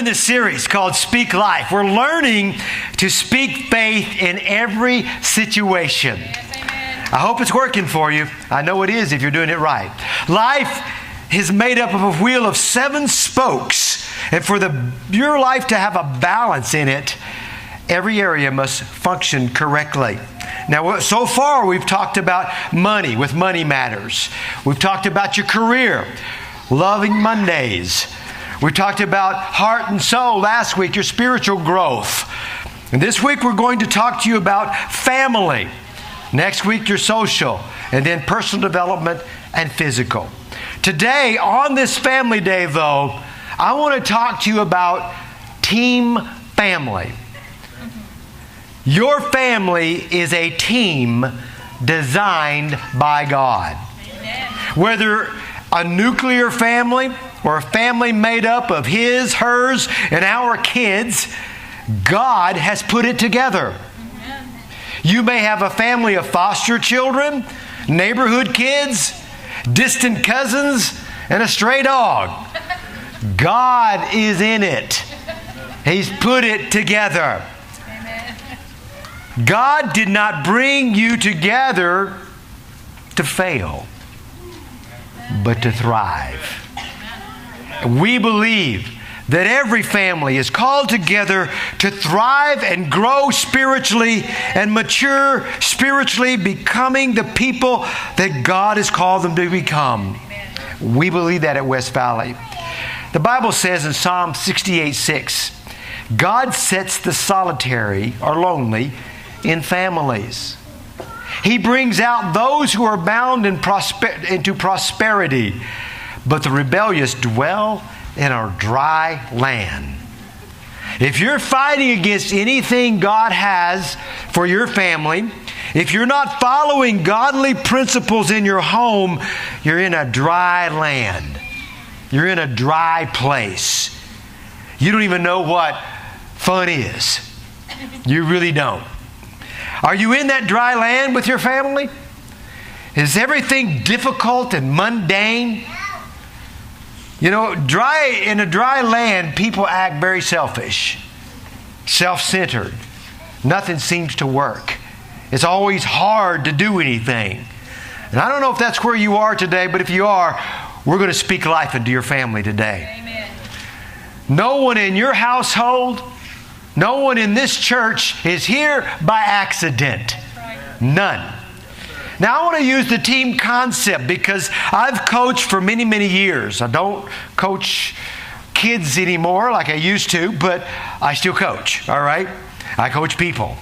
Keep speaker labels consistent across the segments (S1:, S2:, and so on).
S1: in this series called Speak Life. We're learning to speak faith in every situation.
S2: Yes, amen.
S1: I hope it's working for you. I know it is if you're doing it right. Life is made up of a wheel of 7 spokes. And for your life to have a balance in it, every area must function correctly. Now, so far we've talked about money with Money Matters. We've talked about your career, Loving Mondays. We talked about heart and soul last week, your spiritual growth. And this week we're going to talk to you about family. Next week, your social, and then personal development and physical. Today, on this family day, though, I want to talk to you about team family. Your family is a team designed by God.
S2: Amen.
S1: Whether a nuclear family or a family made up of his, hers, and our kids, God has put it together.
S2: Amen.
S1: You may have a family of foster children, neighborhood kids, distant cousins, and a stray dog. God is in it. He's put it together.
S2: Amen.
S1: God did not bring you together to fail, but to thrive. We believe that every family is called together to thrive and grow spiritually and mature spiritually, becoming the people that God has called them to become. We believe that at West Valley. The Bible says in Psalm 68:6, God sets the solitary or lonely in families. He brings out those who are bound into prosperity, but the rebellious dwell in a dry land. If you're fighting against anything God has for your family, if you're not following godly principles in your home, you're in a dry land. You're in a dry place. You don't even know what fun is. You really don't. Are you in that dry land with your family? Is everything difficult and mundane? You know, in a dry land, people act very selfish, self-centered. Nothing seems to work. It's always hard to do anything. And I don't know if that's where you are today, but if you are, we're going to speak life into your family today.
S2: Amen.
S1: No one in your household, no one in this church is here by accident.
S2: Right.
S1: None. Now, I want to use the team concept because I've coached for many, many years. I don't coach kids anymore like I used to, but I still coach, all right? I coach people.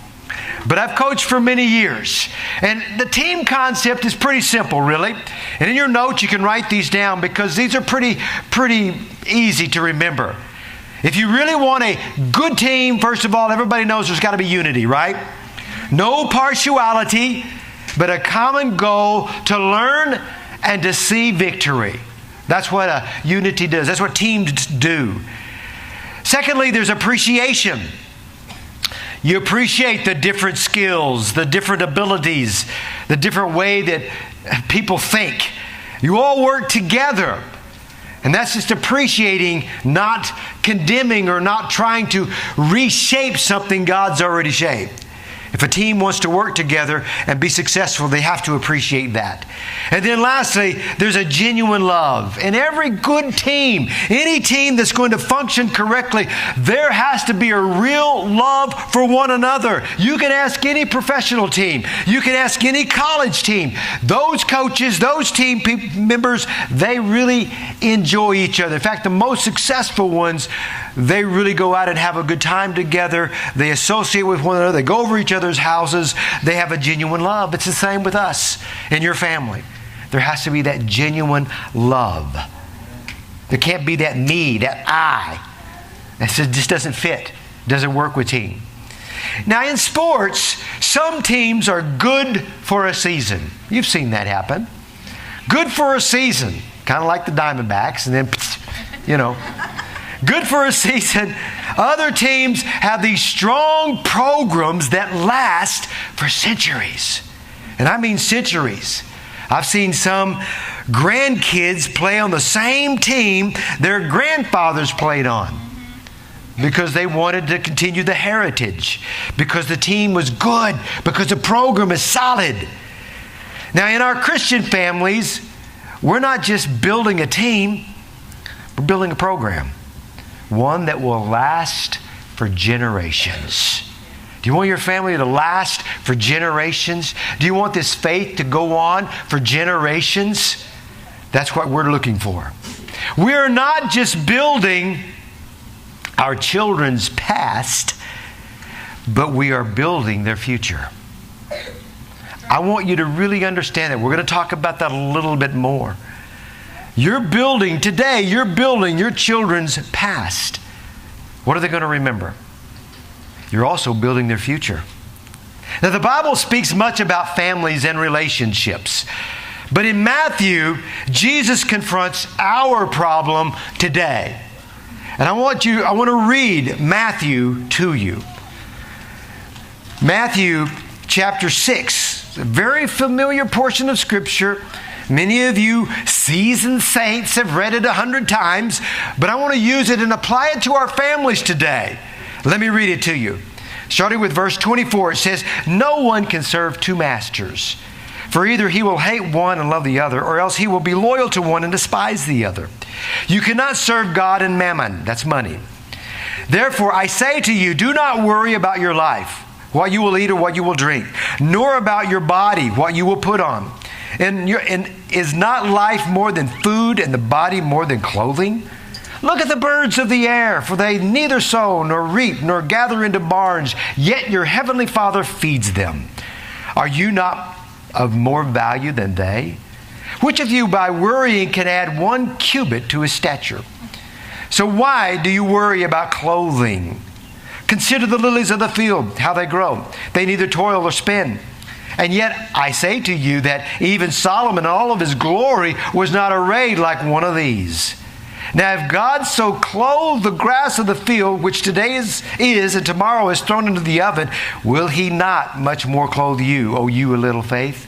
S1: But I've coached for many years. And the team concept is pretty simple, really. And in your notes, you can write these down because these are pretty easy to remember. If you really want a good team, first of all, everybody knows there's got to be unity, right? No partiality, but a common goal to learn and to see victory. That's what a unity does. That's what teams do. Secondly, there's appreciation. You appreciate the different skills, the different abilities, the different way that people think. You all work together. And that's just appreciating, not condemning or not trying to reshape something God's already shaped. If a team wants to work together and be successful, they have to appreciate that. And then lastly, there's a genuine love. In every good team, any team that's going to function correctly, there has to be a real love for one another. You can ask any professional team. You can ask any college team. Those coaches, those team members, they really enjoy each other. In fact, the most successful ones, they really go out and have a good time together. They associate with one another. They go over each other's houses. They have a genuine love. It's the same with us and your family. There has to be that genuine love. There can't be that me, that I. That just doesn't fit. Doesn't work with team. Now in sports, some teams are good for a season. You've seen that happen. Good for a season. Kind of like the Diamondbacks. And then, you know. Good for a season. Other teams have these strong programs that last for centuries. And I mean centuries. I've seen some grandkids play on the same team their grandfathers played on. because they wanted to continue the heritage, because the team was good, because the program is solid. Now, in our Christian families, we're not just building a team, we're building a program. One that will last for generations. Do you want your family to last for generations? Do you want this faith to go on for generations? That's what we're looking for. We're not just building our children's past, but we are building their future. I want you to really understand that. We're going to talk about that a little bit more. You're building your children's past. What are they going to remember? You're also building their future. Now, the Bible speaks much about families and relationships. But in Matthew, Jesus confronts our problem today. And I want to read Matthew to you. Matthew chapter 6, a very familiar portion of Scripture. Many of you seasoned saints have read it 100 times, but I want to use it and apply it to our families today. Let me read it to you. Starting with verse 24, it says, "No one can serve two masters, for either he will hate one and love the other, or else he will be loyal to one and despise the other. You cannot serve God and mammon," that's money. "Therefore, I say to you, do not worry about your life, what you will eat or what you will drink, nor about your body, what you will put on. And is not life more than food, and the body more than clothing? Look at the birds of the air, for they neither sow nor reap nor gather into barns, yet your heavenly Father feeds them. Are you not of more value than they? Which of you by worrying can add 1 cubit to his stature? So why do you worry about clothing? Consider the lilies of the field, how they grow. They neither toil or spin. And yet I say to you that even Solomon in all of his glory was not arrayed like one of these. Now if God so clothed the grass of the field, which today is and tomorrow is thrown into the oven, will he not much more clothe you, O you of little faith?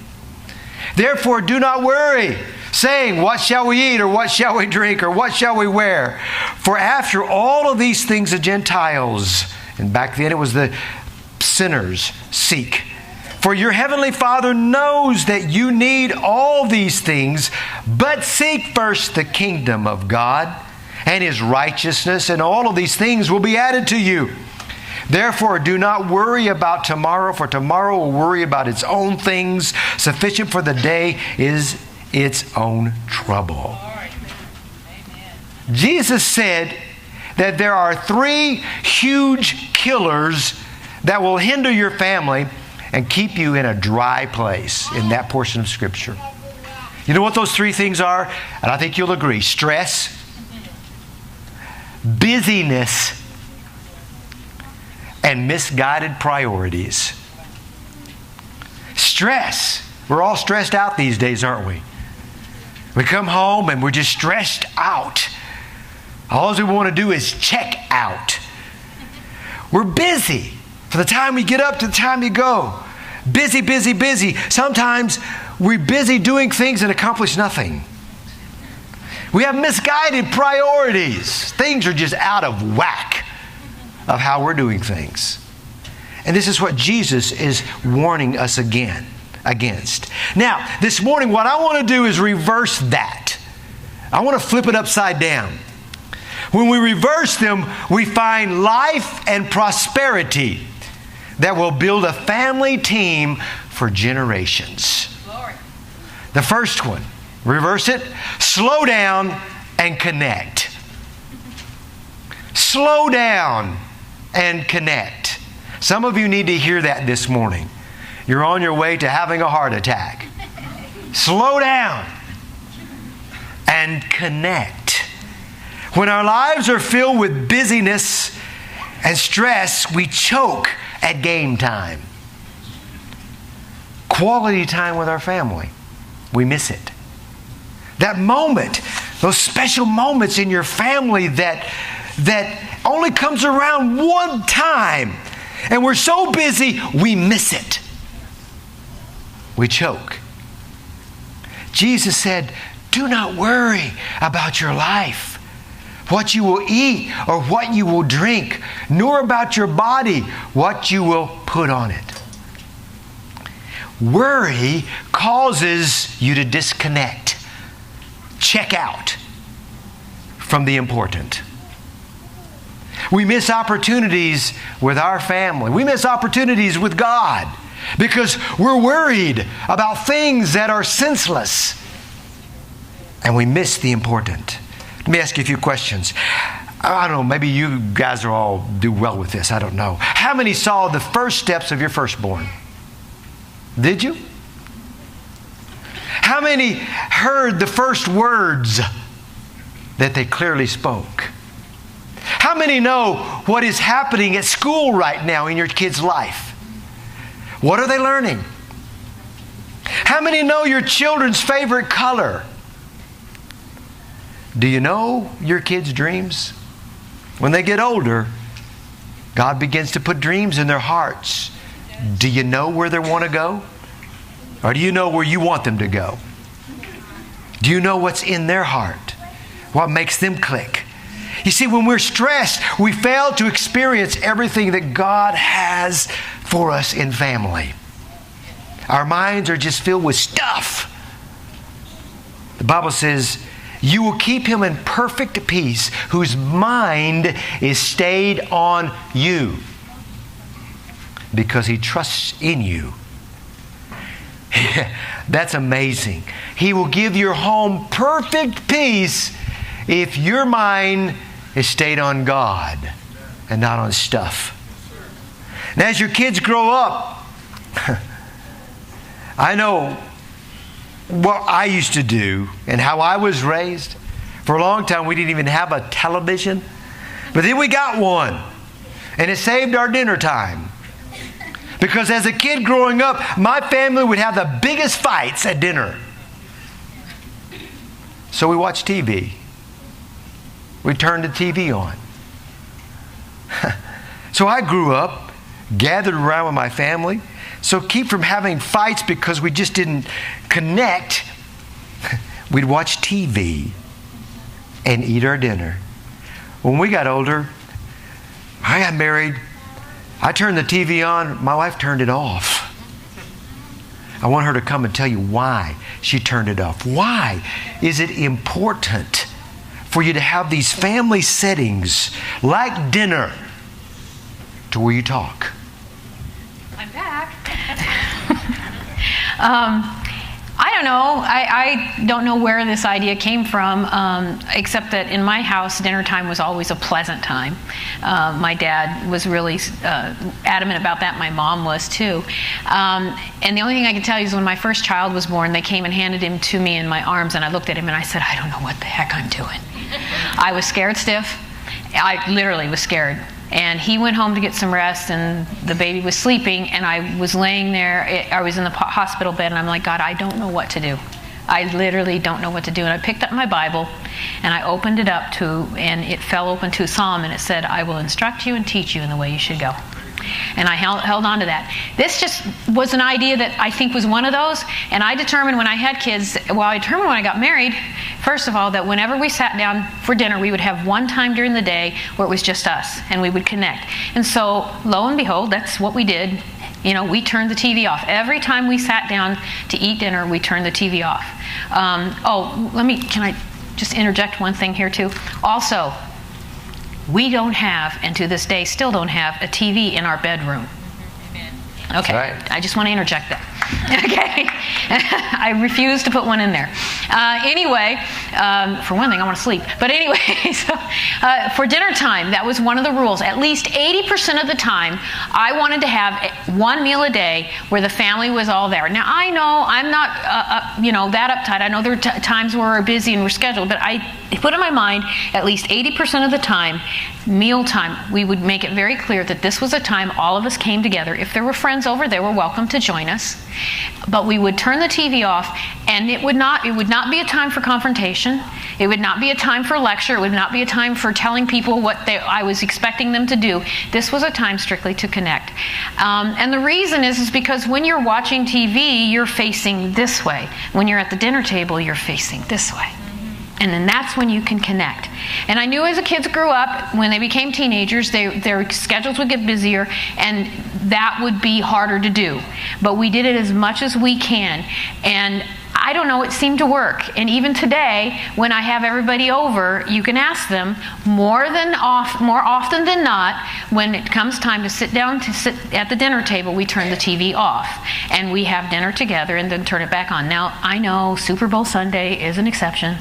S1: Therefore do not worry, saying, what shall we eat, or what shall we drink, or what shall we wear? For after all of these things the Gentiles," and back then it was the sinners, "seek. For your heavenly Father knows that you need all these things, but seek first the kingdom of God and his righteousness, and all of these things will be added to you. Therefore, do not worry about tomorrow, for tomorrow will worry about its own things. Sufficient for the day is its own trouble." Jesus said that there are 3 huge killers that will hinder your family and keep you in a dry place in that portion of Scripture. You know what those 3 things are? And I think you'll agree. Stress, busyness, and misguided priorities. Stress. We're all stressed out these days, aren't we? We come home and we're just stressed out. All we want to do is check out. We're busy. From the time we get up to the time you go. Busy, busy, busy. Sometimes we're busy doing things that accomplish nothing. We have misguided priorities. Things are just out of whack of how we're doing things. And this is what Jesus is warning us against. Now, this morning, what I want to do is reverse that. I want to flip it upside down. When we reverse them, we find life and prosperity that will build a family team for generations. Glory. The first one, reverse it, slow down and connect. Slow down and connect. Some of you need to hear that this morning. You're on your way to having a heart attack. Slow down and connect. When our lives are filled with busyness and stress, we choke at game time. Quality time with our family, we miss it. That moment, those special moments in your family that only comes around one time, and we're so busy, we miss it. We choke. Jesus said, do not worry about your life, what you will eat or what you will drink, nor about your body, what you will put on it. Worry causes you to disconnect, check out from the important. We miss opportunities with our family. We miss opportunities with God because we're worried about things that are senseless. And we miss the important. Let me ask you a few questions. I don't know, maybe you guys are all do well with this. I don't know. How many saw the first steps of your firstborn? Did you? How many heard the first words that they clearly spoke? How many know what is happening at school right now in your kid's life? What are they learning? How many know your children's favorite color? Do you know your kids' dreams? When they get older, God begins to put dreams in their hearts. Do you know where they want to go? Or do you know where you want them to go? Do you know what's in their heart? What makes them click? You see, when we're stressed, we fail to experience everything that God has for us in family. Our minds are just filled with stuff. The Bible says, you will keep him in perfect peace whose mind is stayed on you because he trusts in you. That's amazing. He will give your home perfect peace if your mind is stayed on God and not on stuff. Now, as your kids grow up, I know what I used to do and how I was raised. For a long time, we didn't even have a television. But then we got one. And it saved our dinner time. Because as a kid growing up, my family would have the biggest fights at dinner. So we watched TV. We turned the TV on. So I grew up, gathered around with my family. So keep from having fights because we just didn't connect. We'd watch TV and eat our dinner. When we got older, I got married. I turned the TV on. My wife turned it off. I want her to come and tell you why she turned it off. Why is it important for you to have these family settings like dinner to where you talk?
S2: I'm back. I don't know. I don't know where this idea came from, except that in my house, dinner time was always a pleasant time. My dad was really adamant about that. My mom was too. And the only thing I can tell you is when my first child was born, they came and handed him to me in my arms, and I looked at him and I said, I don't know what the heck I'm doing. I was scared stiff. I literally was scared. And he went home to get some rest, and the baby was sleeping, and I was laying there. I was in the hospital bed, and I'm like, God, I don't know what to do. I literally don't know what to do. And I picked up my Bible, and I opened it up and it fell open to a psalm, and it said, I will instruct you and teach you in the way you should go. And I held on to that. This just was an idea that I think was one of those. And I determined when I had kids, I determined when I got married, first of all, that whenever we sat down for dinner, we would have one time during the day where it was just us, and we would connect. And so, lo and behold, that's what we did. You know, we turned the TV off. Every time we sat down to eat dinner, we turned the TV off. Can I just interject one thing here too? Also, we don't have, and to this day still don't have, a TV in our bedroom. Okay, right. I just want to interject that. Okay, I refuse to put one in there. Anyway, for one thing, I want to sleep. But anyway, so, for dinner time, that was one of the rules. At least 80% of the time, I wanted to have one meal a day where the family was all there. Now, I know I'm not, that uptight. I know there are times where we're busy and we're scheduled, but I put in my mind at least 80% of the time, mealtime, we would make it very clear that this was a time all of us came together. If there were friends over, they were welcome to join us. But we would turn the TV off, and it would not be a time for confrontation. It would not be a time for lecture. It would not be a time for telling people what I was expecting them to do. This was a time strictly to connect. And the reason is because when you're watching TV, you're facing this way. When you're at the dinner table, you're facing this way. And then that's when you can connect. And I knew as the kids grew up, when they became teenagers, their schedules would get busier, and that would be harder to do. But we did it as much as we can. And I don't know, it seemed to work. And even today, when I have everybody over, you can ask them more often than not, when it comes time to sit at the dinner table, we turn the TV off. And we have dinner together and then turn it back on. Now, I know Super Bowl Sunday is an exception.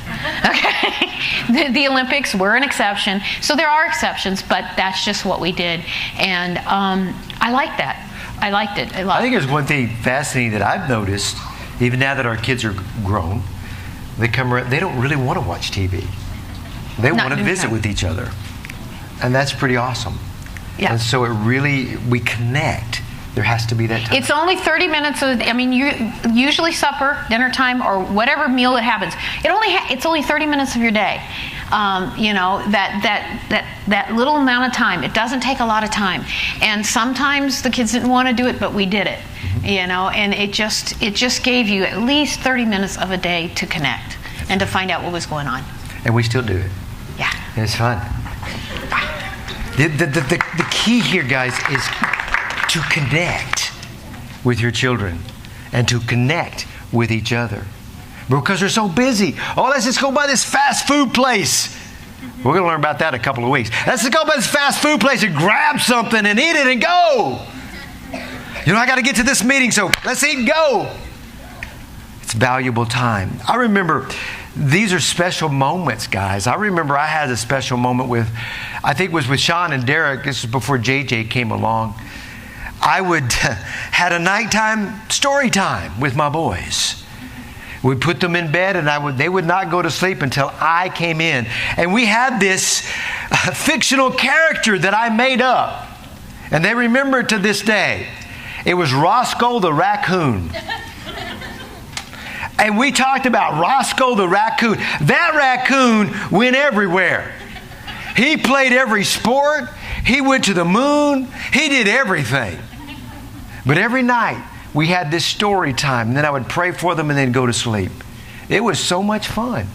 S2: Okay? The Olympics were an exception. So there are exceptions, but that's just what we did. And I like that. I liked it a lot.
S1: I think there's one thing fascinating that I've noticed. Even now that our kids are grown, they come around, they don't really want to watch TV. They want to visit with each other. And that's pretty awesome. Yeah. And so we connect. There has to be that time.
S2: It's only 30 minutes usually supper, dinner time, or whatever meal that happens. It's only 30 minutes of your day. That little amount of time. It doesn't take a lot of time. And sometimes the kids didn't want to do it, but we did it. And it just gave you at least 30 minutes of a day to connect and to find out what was going on.
S1: And we still do it.
S2: Yeah.
S1: And it's fun. The key here, guys, is to connect with your children and to connect with each other. Because they're so busy. Oh, let's just go by this fast food place. We're going to learn about that in a couple of weeks. Let's just go by this fast food place and grab something and eat it and go. I got to get to this meeting, so let's eat and go. It's valuable time. I remember these are special moments, guys. I remember I had a special moment I think it was with Sean and Derek. This was before JJ came along. I had a nighttime story time with my boys. We'd put them in bed, and they would not go to sleep until I came in. And we had this fictional character that I made up. And they remember it to this day. It was Roscoe the raccoon. And we talked about Roscoe the raccoon. That raccoon went everywhere. He played every sport. He went to the moon. He did everything. But every night, we had this story time, and then I would pray for them and then go to sleep. It was so much fun.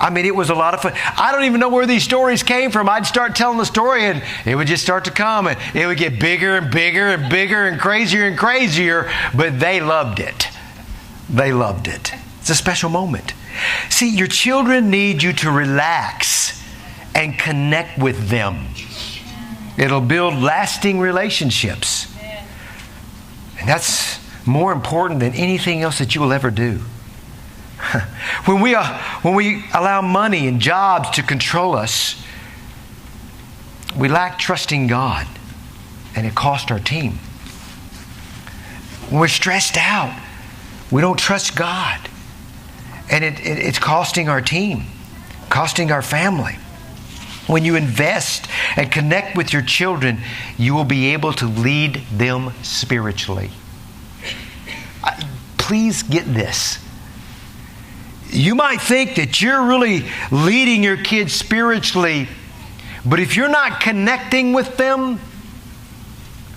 S1: It was a lot of fun. I don't even know where these stories came from. I'd start telling the story, and it would just start to come, and it would get bigger and bigger and bigger and crazier, but they loved it. They loved it. It's a special moment. See, your children need you to relax and connect with them. It'll build lasting relationships. And that's more important than anything else that you will ever do. When we allow money and jobs to control us, we lack trusting God, and it costs our team. When we're stressed out, we don't trust God, and it's costing our team, costing our family. When you invest and connect with your children, you will be able to lead them spiritually. Please get this. You might think that you're really leading your kids spiritually, but if you're not connecting with them,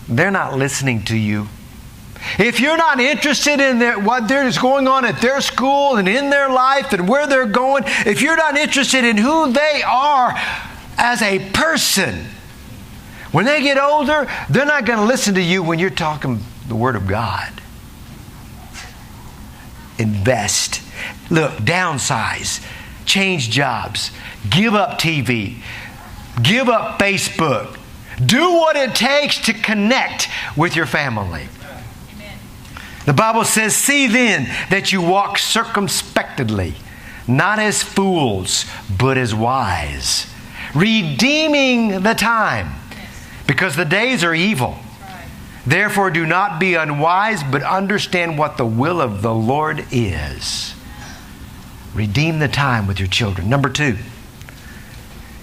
S1: they're not listening to you. If you're not interested in what is going on at their school and in their life and where they're going, if you're not interested in who they are as a person, when they get older, they're not going to listen to you when you're talking the Word of God. Invest. Look, downsize. Change jobs. Give up TV. Give up Facebook. Do what it takes to connect with your family. Amen. The Bible says, "See then that you walk circumspectly, not as fools, but as wise, redeeming the time, because the days are evil. Therefore do not be unwise, but understand what the will of the Lord is." Redeem the time with your children. Number 2,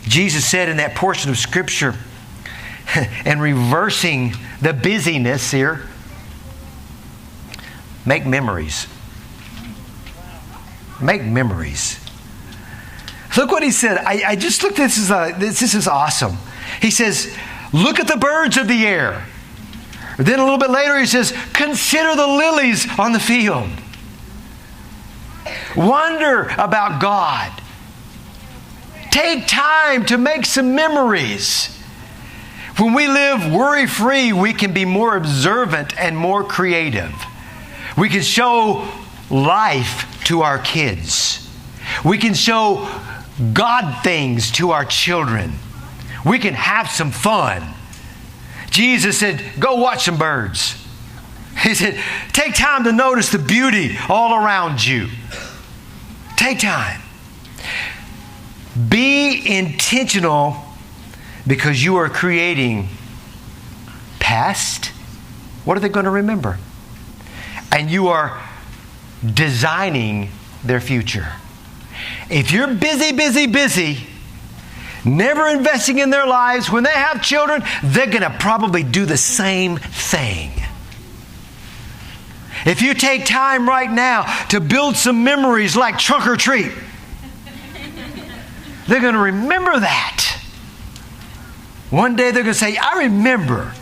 S1: Jesus said in that portion of Scripture, and reversing the busyness here, make memories. Make memories. Look what he said. I just looked at this. This is awesome. He says, look at the birds of the air. Then a little bit later he says, consider the lilies on the field. Wonder about God. Take time to make some memories. When we live worry-free, we can be more observant and more creative. We can show life to our kids. We can show God things to our children. We can have some fun. Jesus said, go watch some birds. He said, take time to notice the beauty all around you. Take time. Be intentional because you are creating past. What are they going to remember? And you are designing their future. If you're busy, never investing in their lives, when they have children, they're going to probably do the same thing. If you take time right now to build some memories like trunk or treat, they're going to remember that. One day they're going to say, I remember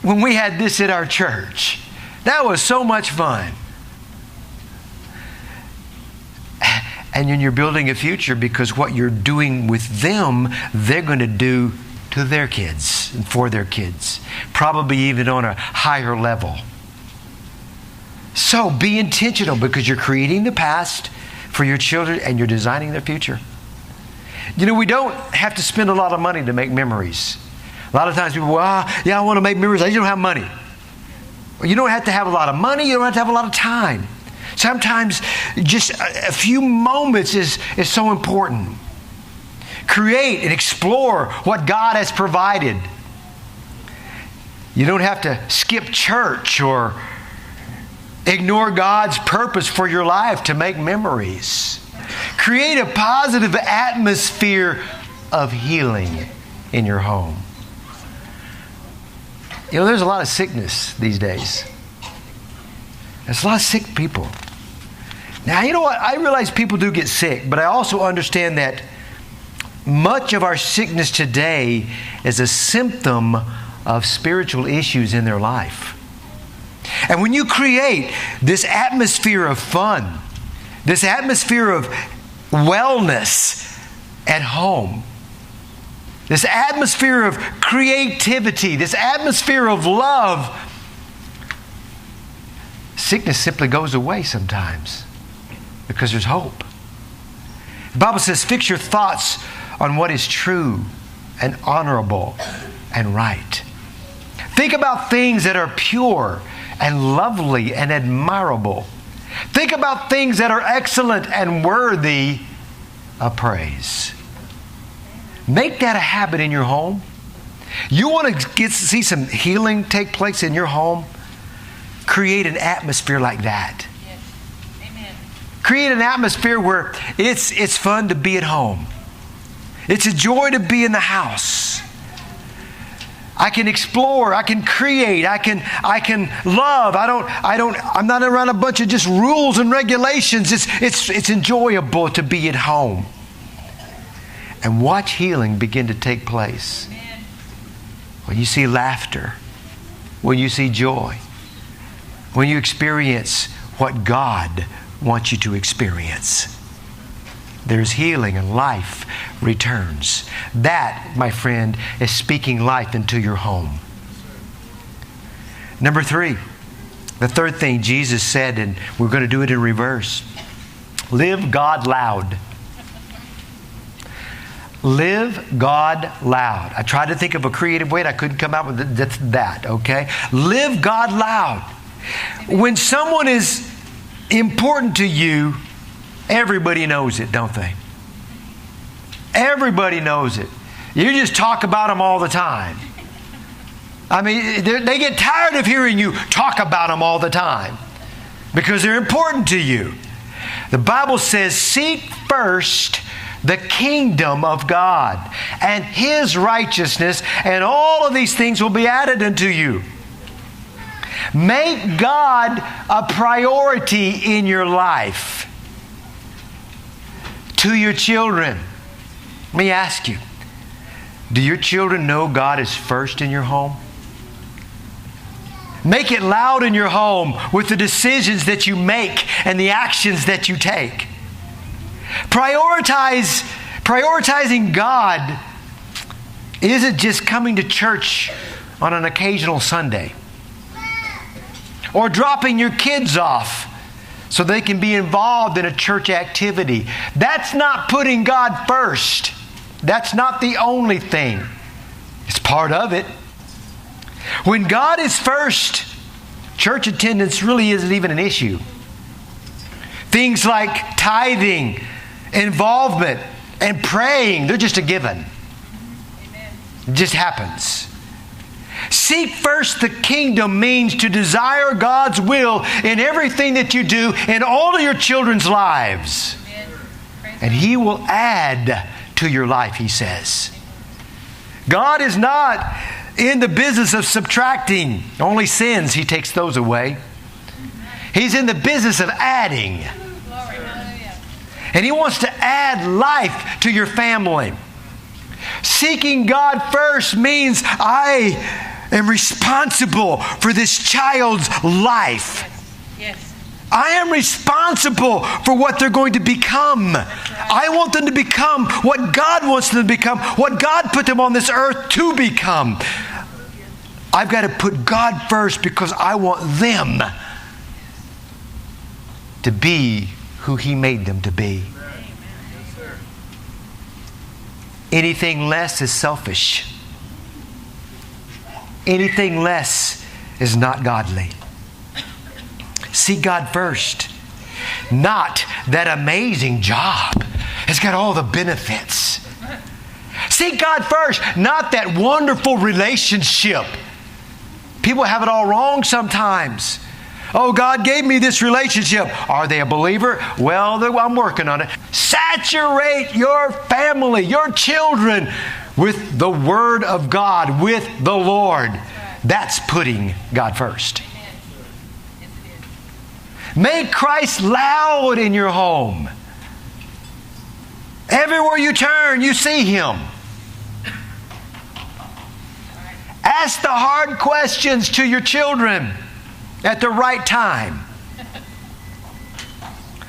S1: when we had this at our church. That was so much fun. And then you're building a future because what you're doing with them, they're going to do to their kids and for their kids. Probably even on a higher level. So be intentional because you're creating the past for your children and you're designing their future. You know, we don't have to spend a lot of money to make memories. A lot of times people, I want to make memories. I just don't have money. Well, you don't have to have a lot of money. You don't have to have a lot of time. Sometimes just a few moments is so important. Create and explore what God has provided. You don't have to skip church or ignore God's purpose for your life to make memories. Create a positive atmosphere of healing in your home. You know, there's a lot of sickness these days. There's a lot of sick people. Now, you know what? I realize people do get sick, but I also understand that much of our sickness today is a symptom of spiritual issues in their life. And when you create this atmosphere of fun, this atmosphere of wellness at home, this atmosphere of creativity, this atmosphere of love, sickness simply goes away sometimes because there's hope. The Bible says, fix your thoughts on what is true and honorable and right. Think about things that are pure and lovely and admirable. Think about things that are excellent and worthy of praise. Make that a habit in your home. You want to see some healing take place in your home? Create an atmosphere like that.
S3: Yes. Amen.
S1: Create an atmosphere where it's fun to be at home. It's a joy to be in the house. I can explore, I can create, I can love. I'm not around a bunch of just rules and regulations. It's enjoyable to be at home. And watch healing begin to take place.
S3: Amen.
S1: When you see laughter, when you see joy, when you experience what God wants you to experience, there's healing and life returns. That, my friend, is speaking life into your home. Number 3, the third thing Jesus said, and we're going to do it in reverse. Live God loud. Live God loud. I tried to think of a creative way and I couldn't come out with that, okay? Live God loud. When someone is important to you, everybody knows it, don't they? Everybody knows it. You just talk about them all the time. I mean, they get tired of hearing you talk about them all the time because they're important to you. The Bible says, seek first the kingdom of God and His righteousness, and all of these things will be added unto you. Make God a priority in your life. To your children, let me ask you, do your children know God is first in your home? Make it loud in your home with the decisions that you make and the actions that you take. Prioritize Prioritizing God isn't just coming to church on an occasional Sunday or dropping your kids off so they can be involved in a church activity. That's not putting God first. That's not the only thing. It's part of it. When God is first, church attendance really isn't even an issue. Things like tithing, involvement, and praying, they're just a given. It just happens. Seek first the kingdom means to desire God's will in everything that you do in all of your children's lives. And He will add to your life, He says. God is not in the business of subtracting. Only sins, He takes those away. He's in the business of adding. And He wants to add life to your family. Seeking God first means I am responsible for this child's life.
S2: Yes.
S1: I am responsible for what they're going to become.
S2: Right.
S1: I want them to become what God wants them to become, what God put them on this earth to become. I've got to put God first because I want them to be who He made them to be. Anything less is selfish. Anything less is not godly. Seek God first. Not that amazing job. It's got all the benefits. Seek God first. Not that wonderful relationship. People have it all wrong sometimes. Oh, God gave me this relationship. Are they a believer? Well, I'm working on it. Saturate your family, your children, with the Word of God, with the Lord. That's putting God first. Make Christ loud in your home. Everywhere you turn, you see Him. Ask the hard questions to your children at the right time.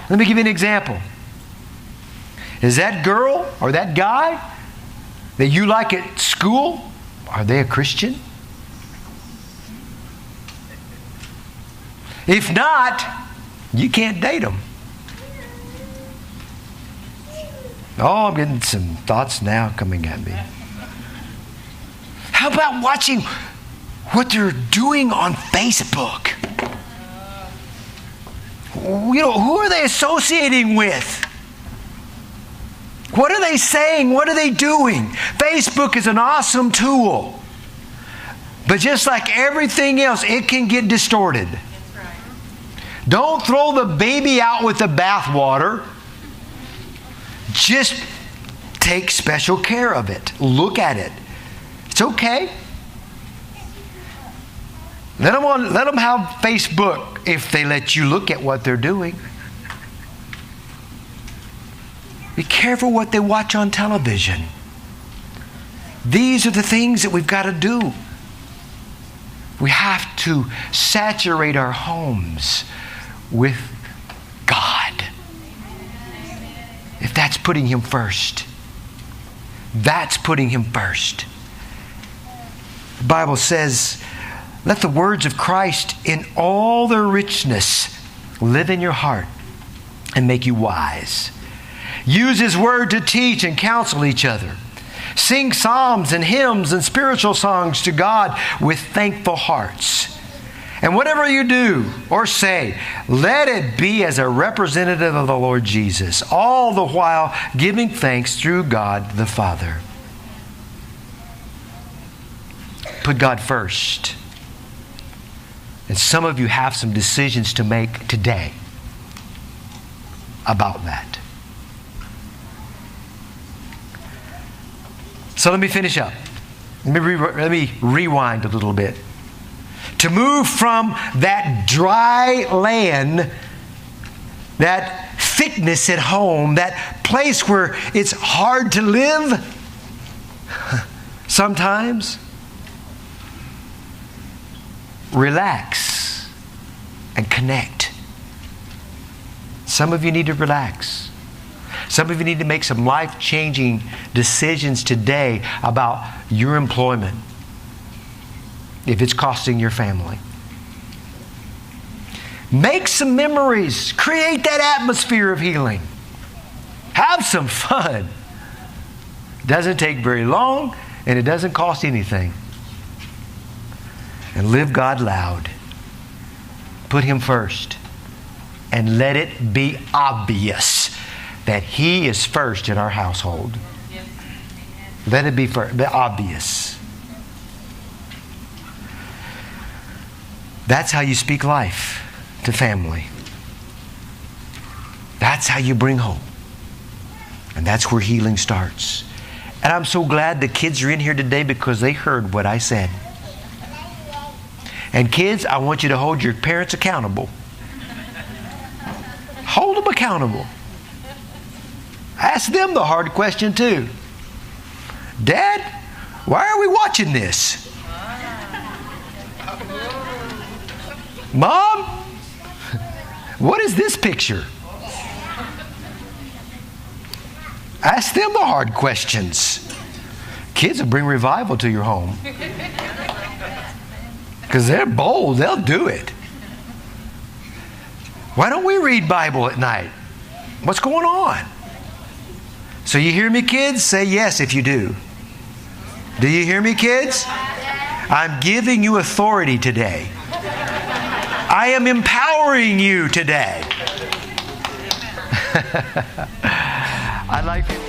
S1: Let me give you an example. Is that girl or that guy that you like at school, are they a Christian? If not, you can't date them. Oh, I'm getting some thoughts now coming at me. How about watching what they're doing on Facebook? You know, who are they associating with? What are they saying? What are they doing? Facebook is an awesome tool. But just like everything else, it can get distorted.
S2: That's right.
S1: Don't throw the baby out with the bathwater. Just take special care of it. Look at it. It's okay. Let them have Facebook if they let you look at what they're doing. Be careful what they watch on television. These are the things that we've got to do. We have to saturate our homes with God. If that's putting Him first. That's putting Him first. The Bible says, let the words of Christ in all their richness live in your heart and make you wise. Use His Word to teach and counsel each other. Sing psalms and hymns and spiritual songs to God with thankful hearts. And whatever you do or say, let it be as a representative of the Lord Jesus, all the while giving thanks through God the Father. Put God first. And some of you have some decisions to make today about that. So let me finish up. Let me rewind a little bit. To move from that dry land, that thickness at home, that place where it's hard to live sometimes, relax and connect. Some of you need to relax. Some of you need to make some life-changing decisions today about your employment, if it's costing your family. Make some memories. Create that atmosphere of healing. Have some fun. It doesn't take very long, and it doesn't cost anything. And live God loud. Put Him first. And let it be obvious that He is first in our household. Let it be obvious. That's how you speak life to family. That's how you bring hope. And that's where healing starts. And I'm so glad the kids are in here today because they heard what I said. And kids, I want you to hold your parents accountable. Hold them accountable. Ask them the hard question too. Dad, why are we watching this? Mom, what is this picture? Ask them the hard questions. Kids will bring revival to your home. Because they're bold. They'll do it. Why don't we read Bible at night? What's going on? So you hear me, kids? Say yes if you do. Do you hear me, kids? I'm giving you authority today. I am empowering you today. I'd like to